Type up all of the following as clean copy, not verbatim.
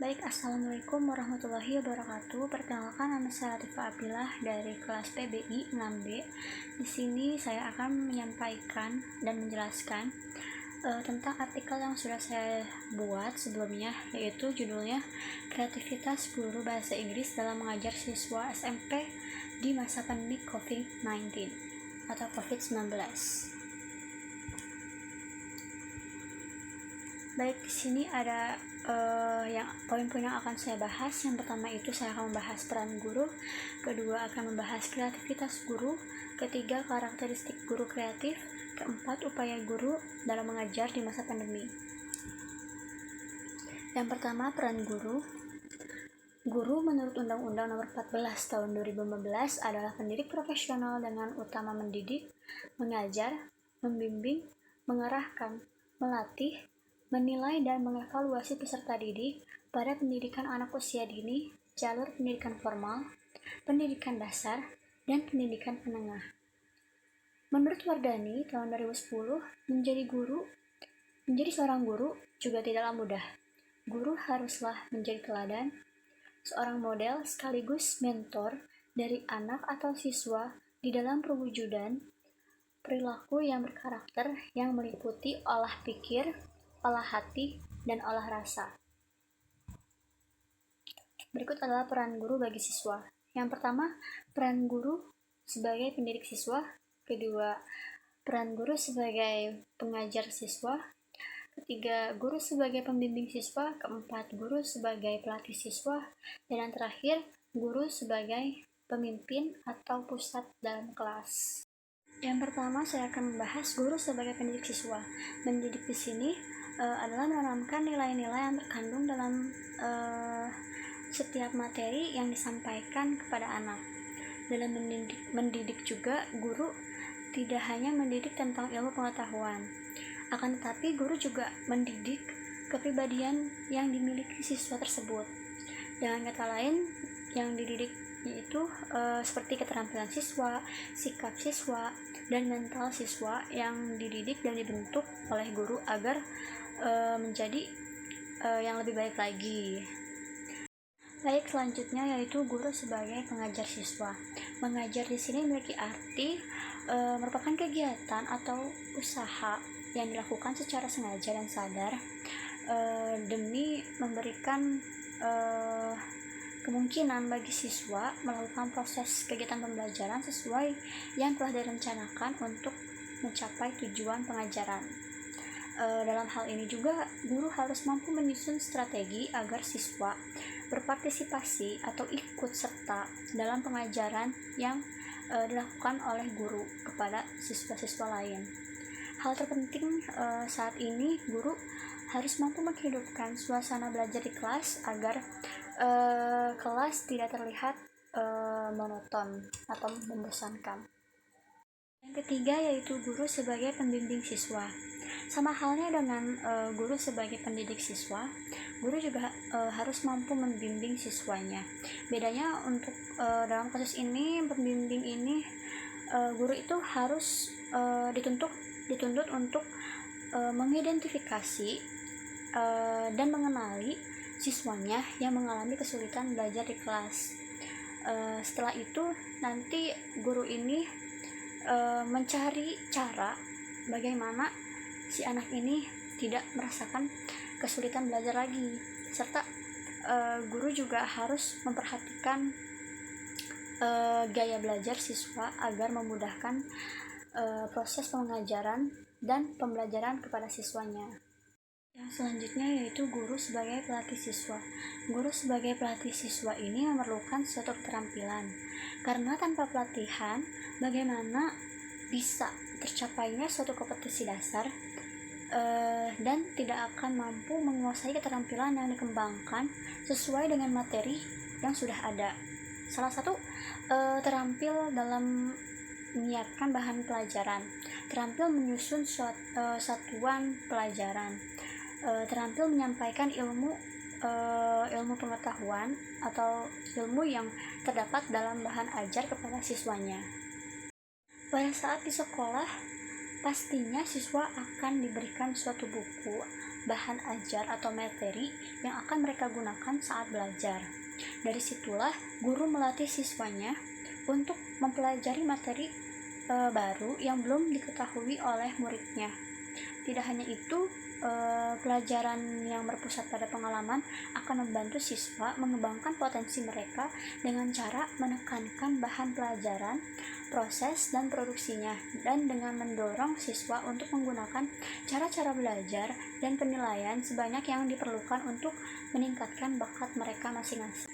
Baik, Assalamualaikum warahmatullahi wabarakatuh. Perkenalkan, nama saya Latifah Abilah dari kelas PBI 6B. Di sini saya akan menyampaikan dan menjelaskan tentang artikel yang sudah saya buat sebelumnya, yaitu judulnya Kreativitas Guru Bahasa Inggris dalam Mengajar Siswa SMP di Masa Pandemi COVID-19 atau COVID-19. Baik, di sini ada poin-poin yang akan saya bahas. Yang pertama itu saya akan membahas peran guru, kedua akan membahas kreativitas guru, ketiga karakteristik guru kreatif, keempat upaya guru dalam mengajar di masa pandemi. Yang pertama, peran guru. Guru menurut Undang-Undang Nomor 14 Tahun 2015 adalah pendidik profesional dengan utama mendidik, mengajar, membimbing, mengarahkan, melatih, menilai dan mengevaluasi peserta didik pada pendidikan anak usia dini, jalur pendidikan formal, pendidikan dasar, dan pendidikan menengah. Menurut Wardani, tahun 2010, menjadi seorang guru juga tidaklah mudah. Guru haruslah menjadi teladan, seorang model sekaligus mentor dari anak atau siswa di dalam perwujudan perilaku yang berkarakter yang meliputi olah pikir, olah hati, dan olah rasa. Berikut adalah peran guru bagi siswa. Yang pertama, peran guru sebagai pendidik siswa. Kedua, peran guru sebagai pengajar siswa. Ketiga, guru sebagai pembimbing siswa. Keempat, guru sebagai pelatih siswa. Dan yang terakhir, guru sebagai pemimpin atau pusat dalam kelas. Yang pertama, saya akan membahas guru sebagai pendidik siswa. Mendidik di sini adalah menanamkan nilai-nilai yang terkandung dalam setiap materi yang disampaikan kepada anak. Dalam mendidik juga, guru tidak hanya mendidik tentang ilmu pengetahuan, akan tetapi guru juga mendidik kepribadian yang dimiliki siswa tersebut. Dengan kata lain, yang dididik yaitu seperti keterampilan siswa, sikap siswa, dan mental siswa yang dididik dan dibentuk oleh guru agar menjadi yang lebih baik lagi. Baik, selanjutnya yaitu guru sebagai pengajar siswa. Mengajar di sini memiliki arti merupakan kegiatan atau usaha yang dilakukan secara sengaja dan sadar demi memberikan kemungkinan bagi siswa melakukan proses kegiatan pembelajaran sesuai yang telah direncanakan untuk mencapai tujuan pengajaran. Dalam hal ini juga, guru harus mampu menyusun strategi agar siswa berpartisipasi atau ikut serta dalam pengajaran yang dilakukan oleh guru kepada siswa-siswa lain. Hal terpenting saat ini, guru harus mampu menghidupkan suasana belajar di kelas agar kelas tidak terlihat monoton atau membosankan. Yang ketiga yaitu guru sebagai pembimbing siswa. Sama halnya dengan guru sebagai pendidik siswa, guru juga harus mampu membimbing siswanya. Bedanya untuk dalam kasus ini, pembimbing ini guru itu harus dituntut untuk mengidentifikasi dan mengenali siswanya yang mengalami kesulitan belajar di kelas. Setelah itu nanti guru ini mencari cara bagaimana si anak ini tidak merasakan kesulitan belajar lagi, serta guru juga harus memperhatikan gaya belajar siswa agar memudahkan proses pengajaran dan pembelajaran kepada siswanya. Yang selanjutnya yaitu guru sebagai pelatih siswa. Guru sebagai pelatih siswa ini memerlukan suatu keterampilan, karena tanpa pelatihan bagaimana bisa tercapainya suatu kompetisi dasar dan tidak akan mampu menguasai keterampilan yang dikembangkan sesuai dengan materi yang sudah ada. Salah satu terampil dalam menyiapkan bahan pelajaran, terampil menyusun satuan pelajaran, terampil menyampaikan ilmu pengetahuan atau ilmu yang terdapat dalam bahan ajar kepada siswanya. Pada saat di sekolah, pastinya siswa akan diberikan suatu buku bahan ajar atau materi yang akan mereka gunakan saat belajar. Dari situlah guru melatih siswanya untuk mempelajari materi baru yang belum diketahui oleh muridnya. Tidak hanya itu, pelajaran yang berpusat pada pengalaman akan membantu siswa mengembangkan potensi mereka dengan cara menekankan bahan pelajaran, proses, dan produksinya, dan dengan mendorong siswa untuk menggunakan cara-cara belajar dan penilaian sebanyak yang diperlukan untuk meningkatkan bakat mereka masing-masing.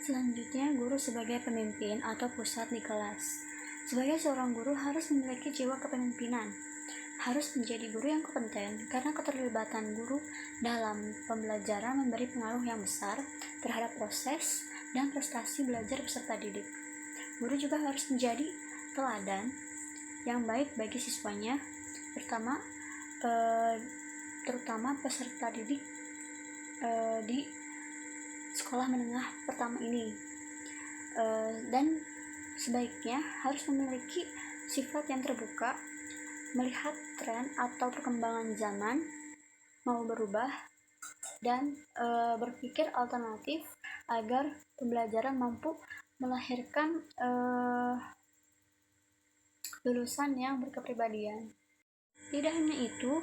Selanjutnya, guru sebagai pemimpin atau pusat di kelas. Sebagai seorang guru harus memiliki jiwa kepemimpinan, harus menjadi guru yang kompeten karena keterlibatan guru dalam pembelajaran memberi pengaruh yang besar terhadap proses dan prestasi belajar peserta didik. Guru juga harus menjadi teladan yang baik bagi siswanya, terutama peserta didik di sekolah menengah pertama ini, dan sebaiknya harus memiliki sifat yang terbuka, melihat tren atau perkembangan zaman mau berubah, dan berpikir alternatif agar pembelajaran mampu melahirkan lulusan yang berkepribadian. Tidak hanya itu,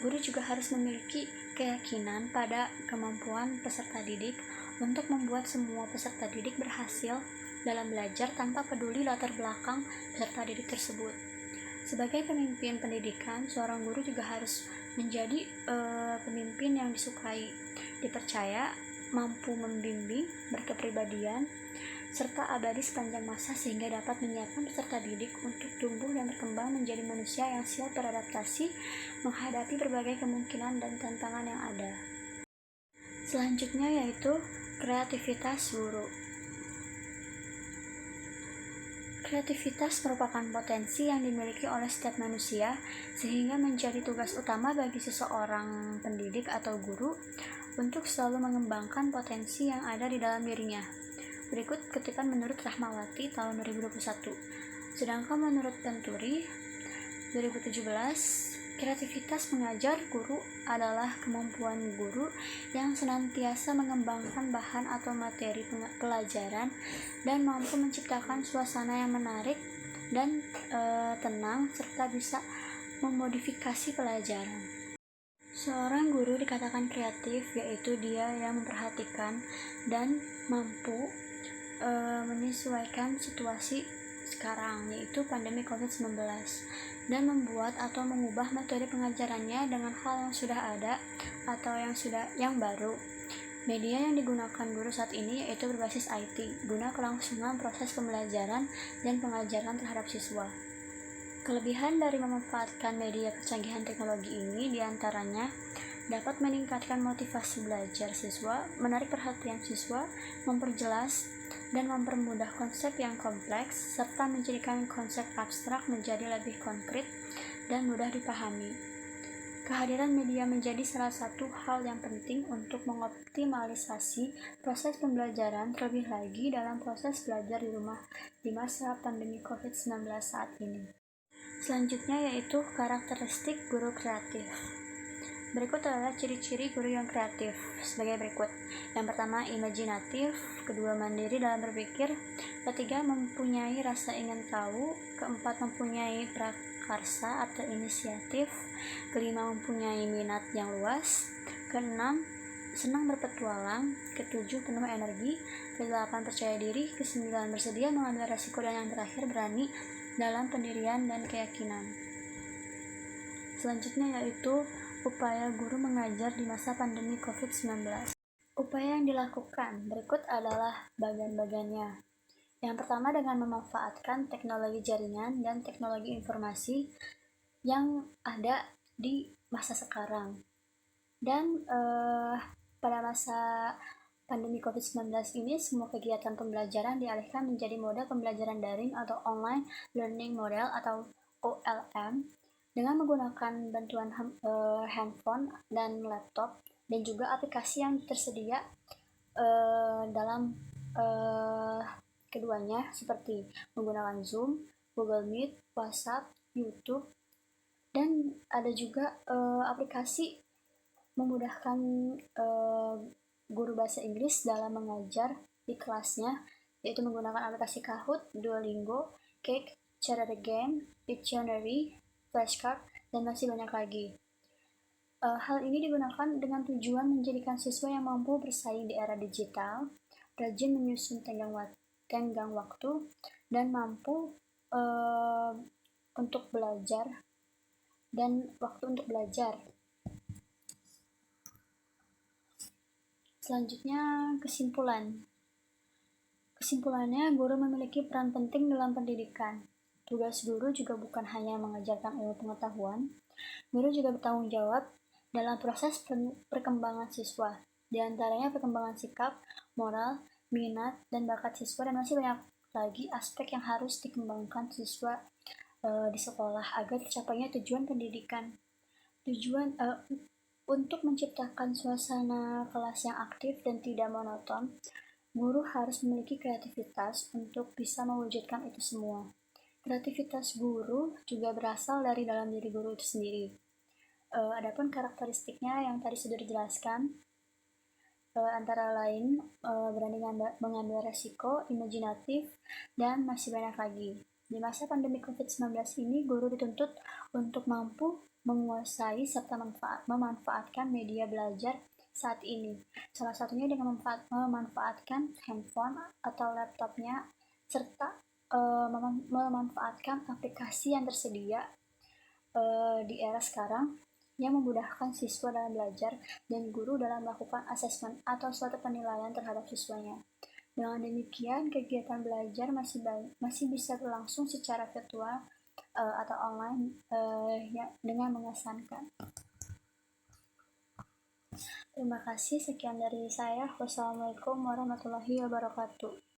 guru juga harus memiliki keyakinan pada kemampuan peserta didik untuk membuat semua peserta didik berhasil dalam belajar tanpa peduli latar belakang peserta didik tersebut. Sebagai pemimpin pendidikan, seorang guru juga harus menjadi pemimpin yang disukai, dipercaya, mampu membimbing, berkepribadian, serta abadi sepanjang masa sehingga dapat menyiapkan peserta didik untuk tumbuh dan berkembang menjadi manusia yang siap beradaptasi menghadapi berbagai kemungkinan dan tantangan yang ada. Selanjutnya yaitu kreativitas guru. Kreativitas merupakan potensi yang dimiliki oleh setiap manusia sehingga menjadi tugas utama bagi seseorang pendidik atau guru untuk selalu mengembangkan potensi yang ada di dalam dirinya. Berikut kutipan menurut Rahmawati tahun 2021. Sedangkan menurut Venturi 2017, kreativitas mengajar guru adalah kemampuan guru yang senantiasa mengembangkan bahan atau materi pelajaran dan mampu menciptakan suasana yang menarik dan tenang serta bisa memodifikasi pelajaran. Seorang guru dikatakan kreatif yaitu dia yang memperhatikan dan mampu menyesuaikan situasi sekarang, yaitu pandemi COVID-19, dan membuat atau mengubah metode pengajarannya dengan hal yang sudah ada atau yang baru. Media yang digunakan guru saat ini yaitu berbasis IT, guna kelangsungan proses pembelajaran dan pengajaran terhadap siswa. Kelebihan dari memanfaatkan media kecanggihan teknologi ini diantaranya dapat meningkatkan motivasi belajar siswa, menarik perhatian siswa, memperjelas dan mempermudah konsep yang kompleks, serta menjadikan konsep abstrak menjadi lebih konkret dan mudah dipahami. Kehadiran media menjadi salah satu hal yang penting untuk mengoptimalisasi proses pembelajaran, terlebih lagi dalam proses belajar di rumah di masa pandemi COVID-19 saat ini. Selanjutnya yaitu karakteristik guru kreatif. Berikut adalah ciri-ciri guru yang kreatif sebagai berikut. Yang pertama, imajinatif. Kedua, mandiri dalam berpikir. Ketiga, mempunyai rasa ingin tahu. Keempat, mempunyai prakarsa atau inisiatif. Kelima, mempunyai minat yang luas. Keenam, senang berpetualang. Ketujuh, penuh energi. Kedelapan, percaya diri. Kesembilan, bersedia mengambil resiko. Dan yang terakhir, berani dalam pendirian dan keyakinan. Selanjutnya yaitu upaya guru mengajar di masa pandemi COVID-19. Upaya yang dilakukan berikut adalah bagian-bagiannya. Yang pertama, dengan memanfaatkan teknologi jaringan dan teknologi informasi yang ada di masa sekarang. Dan pada masa pandemi COVID-19 ini, semua kegiatan pembelajaran dialihkan menjadi mode pembelajaran daring atau online learning model atau OLM, dengan menggunakan bantuan handphone dan laptop dan juga aplikasi yang tersedia dalam keduanya seperti menggunakan Zoom, Google Meet, WhatsApp, YouTube, dan ada juga aplikasi memudahkan guru bahasa Inggris dalam mengajar di kelasnya, yaitu menggunakan aplikasi Kahoot, Duolingo, Cake, Share the Game, Pictionary, Flashcard, dan masih banyak lagi. Hal ini digunakan dengan tujuan menjadikan siswa yang mampu bersaing di era digital, rajin menyusun tenggang waktu, dan mampu untuk belajar dan waktu untuk belajar. Selanjutnya, kesimpulannya, guru memiliki peran penting dalam pendidikan. Tugas guru juga bukan hanya mengajarkan ilmu pengetahuan, guru juga bertanggung jawab dalam proses perkembangan siswa, di antaranya perkembangan sikap, moral, minat, dan bakat siswa, dan masih banyak lagi aspek yang harus dikembangkan siswa di sekolah agar tercapainya tujuan pendidikan. Untuk menciptakan suasana kelas yang aktif dan tidak monoton, guru harus memiliki kreativitas untuk bisa mewujudkan itu semua. Kreativitas guru juga berasal dari dalam diri guru itu sendiri. Adapun karakteristiknya yang tadi sudah dijelaskan, antara lain berani mengambil resiko, imajinatif, dan masih banyak lagi. Di masa pandemi COVID-19 ini, guru dituntut untuk mampu menguasai serta memanfaatkan media belajar saat ini. Salah satunya dengan memanfaatkan handphone atau laptopnya, serta memanfaatkan aplikasi yang tersedia di era sekarang yang memudahkan siswa dalam belajar dan guru dalam melakukan asesmen atau suatu penilaian terhadap siswanya. Dengan demikian, kegiatan belajar masih bisa berlangsung secara virtual atau online dengan mengesankan. Terima kasih, sekian dari saya. Wassalamualaikum warahmatullahi wabarakatuh.